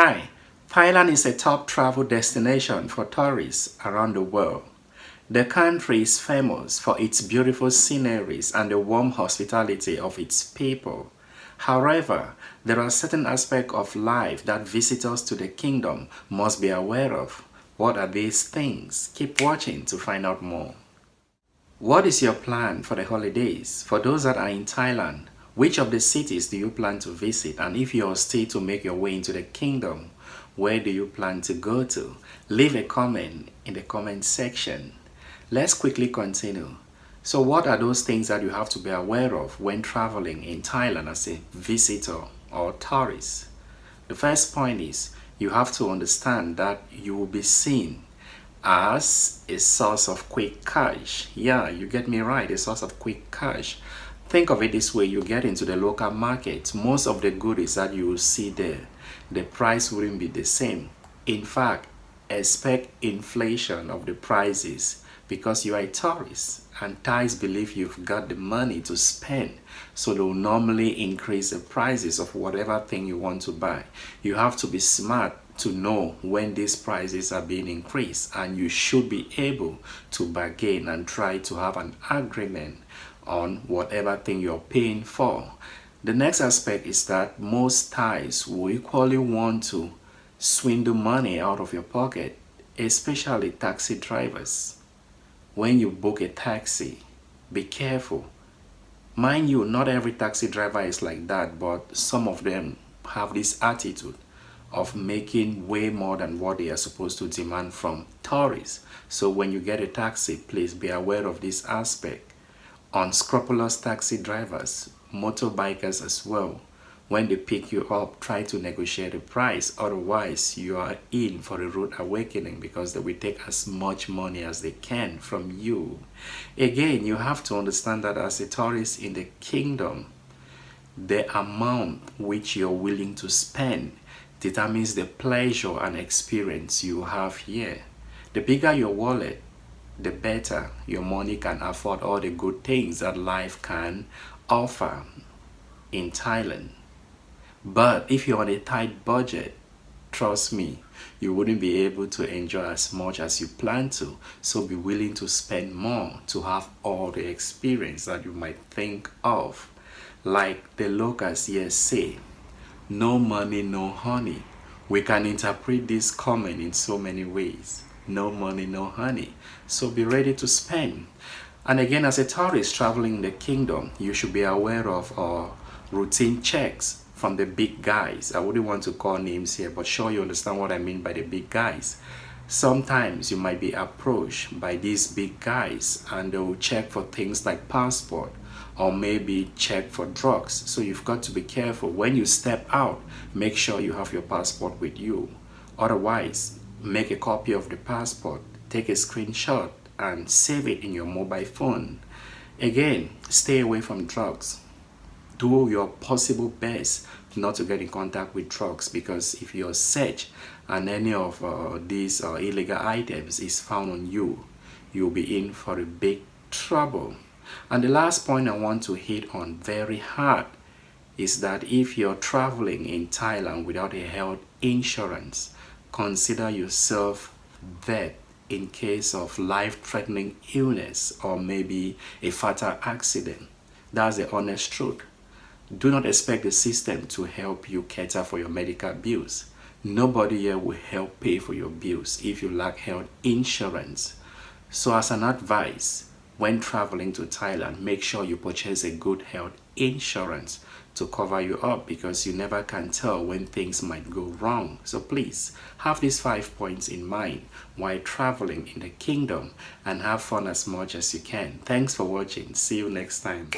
Hi, Thailand is a top travel destination for tourists around the world. The country is famous for its beautiful sceneries and the warm hospitality of its people. However, there are certain aspects of life that visitors to the kingdom must be aware of. What are these things? Keep watching to find out more. What is your plan for the holidays? For those that are in Thailand, which of the cities do you plan to visit? And if you are still to make your way into the kingdom, where do you plan to go to? Leave a comment in the comment section. Let's quickly continue. So what are those things that you have to be aware of when traveling in Thailand as a visitor or tourist? The first point is you have to understand that you will be seen as a source of quick cash. Yeah, you get me right, a source of quick cash. Think of it this way: you get into the local market, most of the goodies that you will see there, the price wouldn't be the same. In fact, expect inflation of the prices because you are a tourist and Thais believe you've got the money to spend, so they'll normally increase the prices of whatever thing you want to buy. You have to be smart to know when these prices are being increased, and you should be able to bargain and try to have an agreement on whatever thing you're paying for. The next aspect is that most Thais will equally want to swindle money out of your pocket, especially taxi drivers. When you book a taxi, be careful. Mind you, not every taxi driver is like that, but some of them have this attitude of making way more than what they are supposed to demand from tourists. So when you get a taxi, please be aware of this aspect. Unscrupulous taxi drivers, motorbikers as well, when they pick you up, try to negotiate the price. Otherwise, you are in for a rude awakening because they will take as much money as they can from you. Again, you have to understand that as a tourist in the kingdom, the amount which you're willing to spend determines the pleasure and experience you have here. The bigger your wallet, the better your money can afford all the good things that life can offer in Thailand. But if you're on a tight budget, trust me, you wouldn't be able to enjoy as much as you plan to. So be willing to spend more to have all the experience that you might think of. Like the locals here say, no money, no honey. We can interpret this comment in so many ways. No money, no honey. So be ready to spend. And again, as a tourist traveling in the kingdom, you should be aware of routine checks from the big guys. I wouldn't want to call names here, but sure you understand what I mean by the big guys. Sometimes you might be approached by these big guys and they will check for things like passport or maybe check for drugs. So you've got to be careful. When you step out, make sure you have your passport with you. Otherwise, make a copy of the passport, take a screenshot and save it in your mobile phone. Again, stay away from drugs. Do your possible best not to get in contact with drugs, because if you're searched and any of these illegal items is found on you, you'll be in for a big trouble. And the last point I want to hit on very hard is that if you're traveling in Thailand without a health insurance, consider yourself dead in case of life-threatening illness or maybe a fatal accident. That's the honest truth. Do not expect the system to help you cater for your medical bills. Nobody here will help pay for your bills if you lack health insurance. So as an advice, when traveling to Thailand, make sure you purchase a good health insurance to cover you up, because you never can tell when things might go wrong. So please have these 5 points in mind while traveling in the kingdom and have fun as much as you can. Thanks for watching. See you next time.